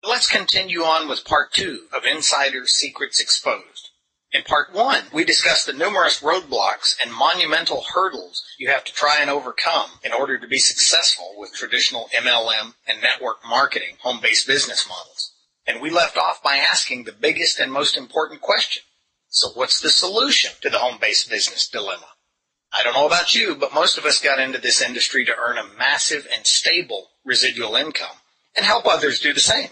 Let's continue on with part 2 of Insider Secrets Exposed. In part 1, we discussed the numerous roadblocks and monumental hurdles you have to try and overcome in order to be successful with traditional MLM and network marketing home-based business models. And we left off by asking the biggest and most important question. So what's the solution to the home-based business dilemma? I don't know about you, but most of us got into this industry to earn a massive and stable residual income and help others do the same.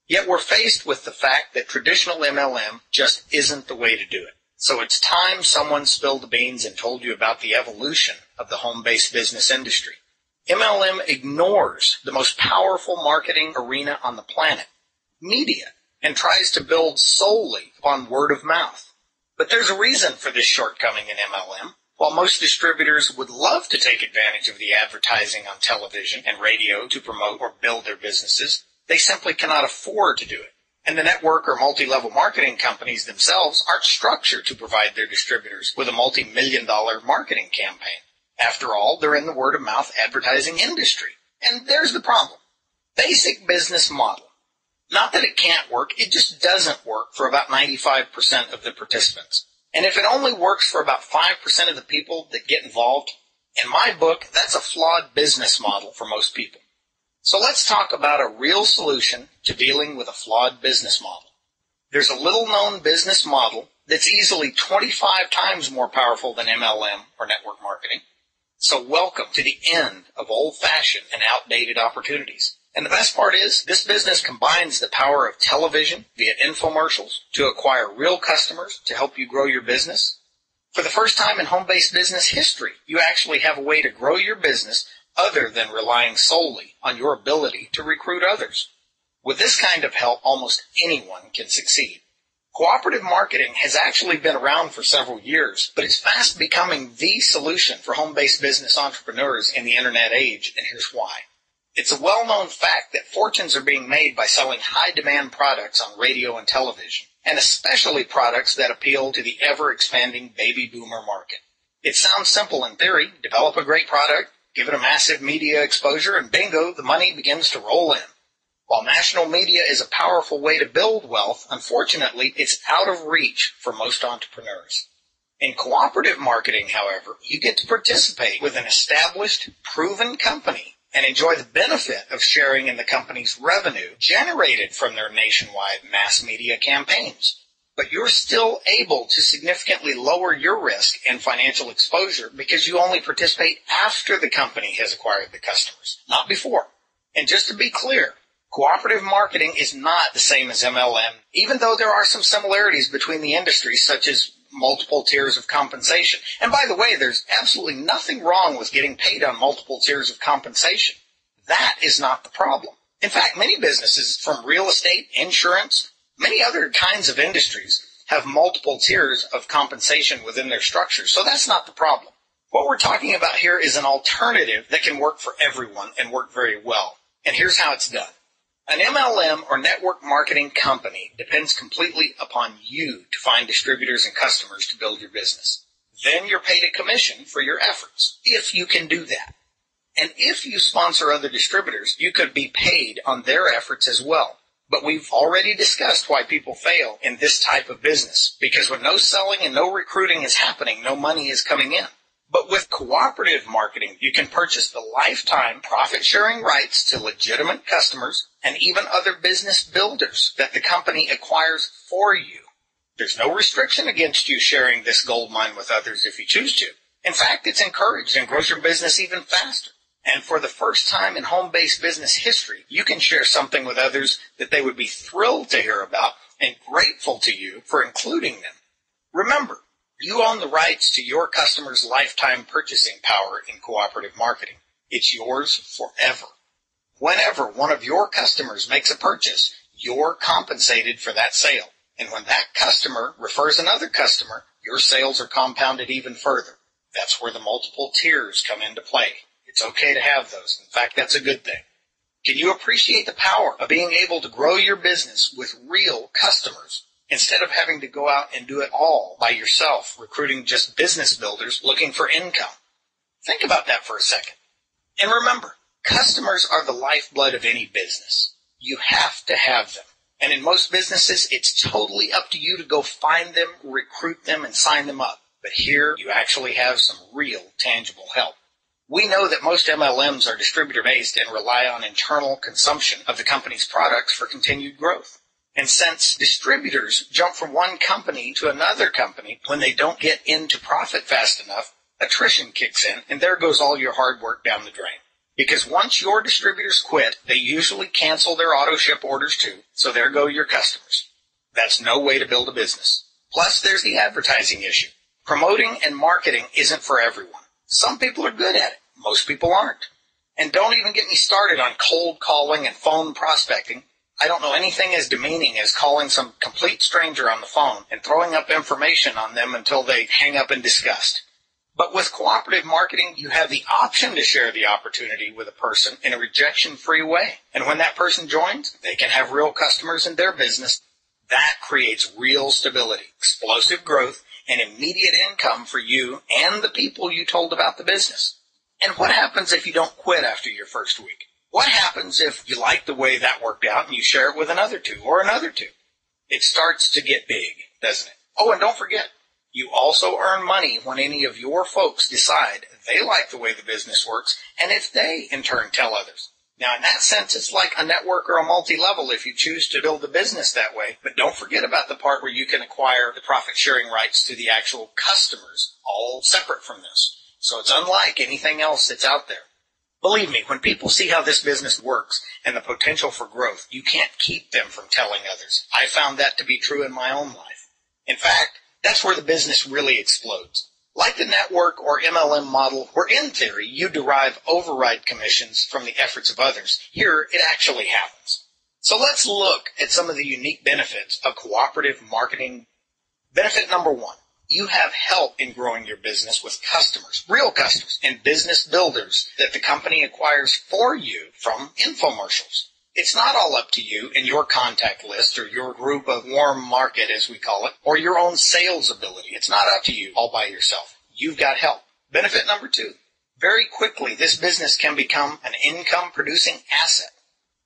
Yet we're faced with the fact that traditional MLM just isn't the way to do it. So it's time someone spilled the beans and told you about the evolution of the home-based business industry. MLM ignores the most powerful marketing arena on the planet, media, and tries to build solely upon word of mouth. But there's a reason for this shortcoming in MLM. While most distributors would love to take advantage of the advertising on television and radio to promote or build their businesses, they simply cannot afford to do it. And the network or multi-level marketing companies themselves aren't structured to provide their distributors with a multi-million-dollar marketing campaign. After all, they're in the word-of-mouth advertising industry. And there's the problem. Basic business model. Not that it can't work, it just doesn't work for about 95% of the participants. And if it only works for about 5% of the people that get involved, in my book, that's a flawed business model for most people. So let's talk about a real solution to dealing with a flawed business model. There's a little-known business model that's easily 25 times more powerful than MLM or network marketing. So welcome to the end of old-fashioned and outdated opportunities. And the best part is, this business combines the power of television via infomercials to acquire real customers to help you grow your business. For the first time in home-based business history, you actually have a way to grow your business other than relying solely on your ability to recruit others. With this kind of help, almost anyone can succeed. Cooperative marketing has actually been around for several years, but it's fast becoming the solution for home-based business entrepreneurs in the internet age, and here's why. It's a well-known fact that fortunes are being made by selling high-demand products on radio and television, and especially products that appeal to the ever-expanding baby boomer market. It sounds simple in theory. Develop a great product, give it a massive media exposure, and bingo, the money begins to roll in. While national media is a powerful way to build wealth, unfortunately, it's out of reach for most entrepreneurs. In cooperative marketing, however, you get to participate with an established, proven company and enjoy the benefit of sharing in the company's revenue generated from their nationwide mass media campaigns. But you're still able to significantly lower your risk and financial exposure because you only participate after the company has acquired the customers, not before. And just to be clear, cooperative marketing is not the same as MLM, even though there are some similarities between the industries, such as multiple tiers of compensation. And by the way, there's absolutely nothing wrong with getting paid on multiple tiers of compensation. That is not the problem. In fact, many businesses, from real estate, insurance, many other kinds of industries, have multiple tiers of compensation within their structures, so that's not the problem. What we're talking about here is an alternative that can work for everyone and work very well. And here's how it's done. An MLM or network marketing company depends completely upon you to find distributors and customers to build your business. Then you're paid a commission for your efforts, if you can do that. And if you sponsor other distributors, you could be paid on their efforts as well. But we've already discussed why people fail in this type of business, because when no selling and no recruiting is happening, no money is coming in. But with cooperative marketing, you can purchase the lifetime profit-sharing rights to legitimate customers and even other business builders that the company acquires for you. There's no restriction against you sharing this gold mine with others if you choose to. In fact, it's encouraged and grows your business even faster. And for the first time in home-based business history, you can share something with others that they would be thrilled to hear about and grateful to you for including them. Remember, you own the rights to your customers' lifetime purchasing power in cooperative marketing. It's yours forever. Whenever one of your customers makes a purchase, you're compensated for that sale. And when that customer refers another customer, your sales are compounded even further. That's where the multiple tiers come into play. It's okay to have those. In fact, that's a good thing. Can you appreciate the power of being able to grow your business with real customers instead of having to go out and do it all by yourself, recruiting just business builders looking for income? Think about that for a second. And remember, customers are the lifeblood of any business. You have to have them. And in most businesses, it's totally up to you to go find them, recruit them, and sign them up. But here, you actually have some real, tangible help. We know that most MLMs are distributor-based and rely on internal consumption of the company's products for continued growth. And since distributors jump from one company to another company when they don't get into profit fast enough, attrition kicks in, and there goes all your hard work down the drain. Because once your distributors quit, they usually cancel their auto ship orders too, so there go your customers. That's no way to build a business. Plus, there's the advertising issue. Promoting and marketing isn't for everyone. Some people are good at it. Most people aren't. And don't even get me started on cold calling and phone prospecting. I don't know anything as demeaning as calling some complete stranger on the phone and throwing up information on them until they hang up in disgust. But with cooperative marketing, you have the option to share the opportunity with a person in a rejection-free way. And when that person joins, they can have real customers in their business. That creates real stability, explosive growth, and immediate income for you and the people you told about the business. And what happens if you don't quit after your first week? What happens if you like the way that worked out and you share it with another two or another two? It starts to get big, doesn't it? Oh, and don't forget, you also earn money when any of your folks decide they like the way the business works, and if they, in turn, tell others. Now, in that sense, it's like a network or a multi-level if you choose to build the business that way, but don't forget about the part where you can acquire the profit-sharing rights to the actual customers, all separate from this. So it's unlike anything else that's out there. Believe me, when people see how this business works and the potential for growth, you can't keep them from telling others. I found that to be true in my own life. In fact, that's where the business really explodes. Like the network or MLM model, where in theory you derive override commissions from the efforts of others, here it actually happens. So let's look at some of the unique benefits of cooperative marketing. Benefit number 1. You have help in growing your business with customers, real customers, and business builders that the company acquires for you from infomercials. It's not all up to you and your contact list or your group of warm market, as we call it, or your own sales ability. It's not up to you all by yourself. You've got help. Benefit number 2. Very quickly, this business can become an income-producing asset.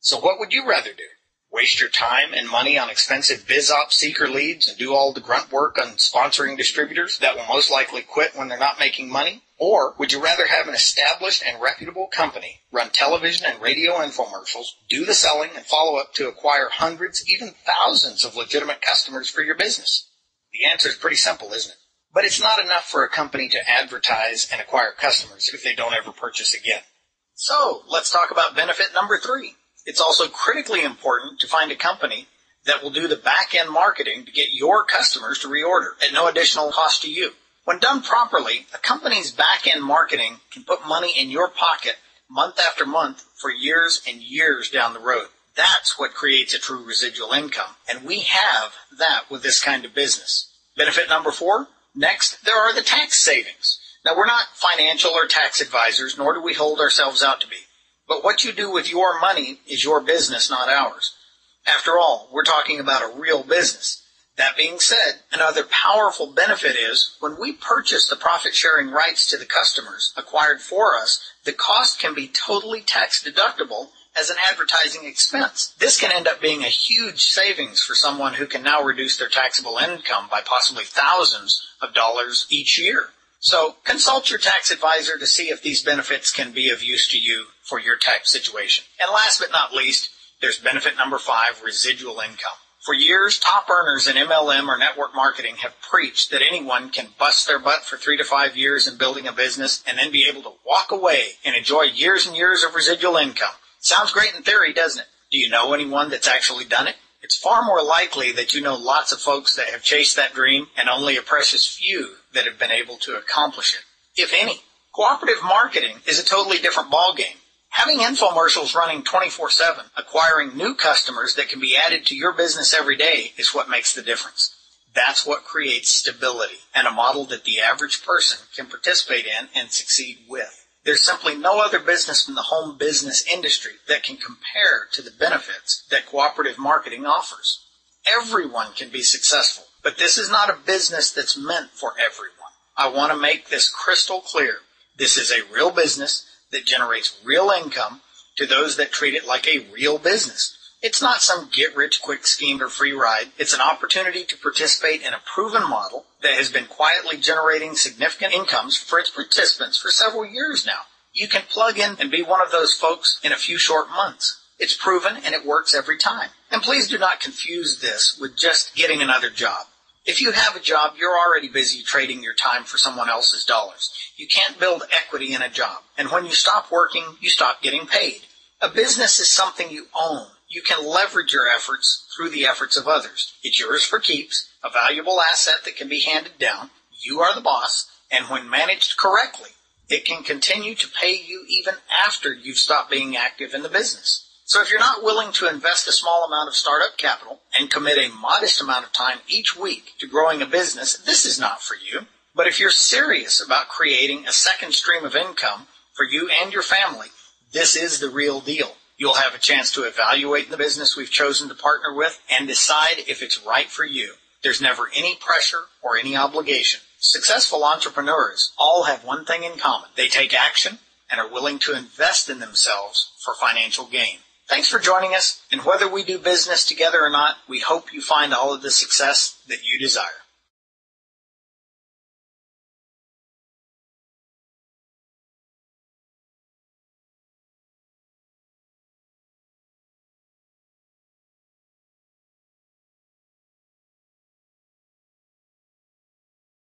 So what would you rather do? Waste your time and money on expensive BizOps seeker leads and do all the grunt work on sponsoring distributors that will most likely quit when they're not making money? Or would you rather have an established and reputable company run television and radio infomercials, do the selling, and follow up to acquire hundreds, even thousands of legitimate customers for your business? The answer is pretty simple, isn't it? But it's not enough for a company to advertise and acquire customers if they don't ever purchase again. So let's talk about benefit number 3. It's also critically important to find a company that will do the back-end marketing to get your customers to reorder at no additional cost to you. When done properly, a company's back-end marketing can put money in your pocket month after month for years and years down the road. That's what creates a true residual income, and we have that with this kind of business. Benefit number 4, next, there are the tax savings. Now, we're not financial or tax advisors, nor do we hold ourselves out to be. But what you do with your money is your business, not ours. After all, we're talking about a real business. That being said, another powerful benefit is when we purchase the profit-sharing rights to the customers acquired for us, the cost can be totally tax-deductible as an advertising expense. This can end up being a huge savings for someone who can now reduce their taxable income by possibly thousands of dollars each year. So consult your tax advisor to see if these benefits can be of use to you for your tax situation. And last but not least, there's benefit number 5, residual income. For years, top earners in MLM or network marketing have preached that anyone can bust their butt for 3 to 5 years in building a business and then be able to walk away and enjoy years and years of residual income. Sounds great in theory, doesn't it? Do you know anyone that's actually done it? It's far more likely that you know lots of folks that have chased that dream and only a precious few that have been able to accomplish it, if any. Cooperative marketing is a totally different ballgame. Having infomercials running 24/7, acquiring new customers that can be added to your business every day is what makes the difference. That's what creates stability and a model that the average person can participate in and succeed with. There's simply no other business in the home business industry that can compare to the benefits that cooperative marketing offers. Everyone can be successful, but this is not a business that's meant for everyone. I want to make this crystal clear. This is a real business that generates real income to those that treat it like a real business. It's not some get-rich-quick scheme or free ride. It's an opportunity to participate in a proven model that has been quietly generating significant incomes for its participants for several years now. You can plug in and be one of those folks in a few short months. It's proven and it works every time. And please do not confuse this with just getting another job. If you have a job, you're already busy trading your time for someone else's dollars. You can't build equity in a job. And when you stop working, you stop getting paid. A business is something you own. You can leverage your efforts through the efforts of others. It's yours for keeps, a valuable asset that can be handed down. You are the boss, and when managed correctly, it can continue to pay you even after you've stopped being active in the business. So if you're not willing to invest a small amount of startup capital and commit a modest amount of time each week to growing a business, this is not for you. But if you're serious about creating a second stream of income for you and your family, this is the real deal. You'll have a chance to evaluate the business we've chosen to partner with and decide if it's right for you. There's never any pressure or any obligation. Successful entrepreneurs all have one thing in common. They take action and are willing to invest in themselves for financial gain. Thanks for joining us, and whether we do business together or not, we hope you find all of the success that you desire.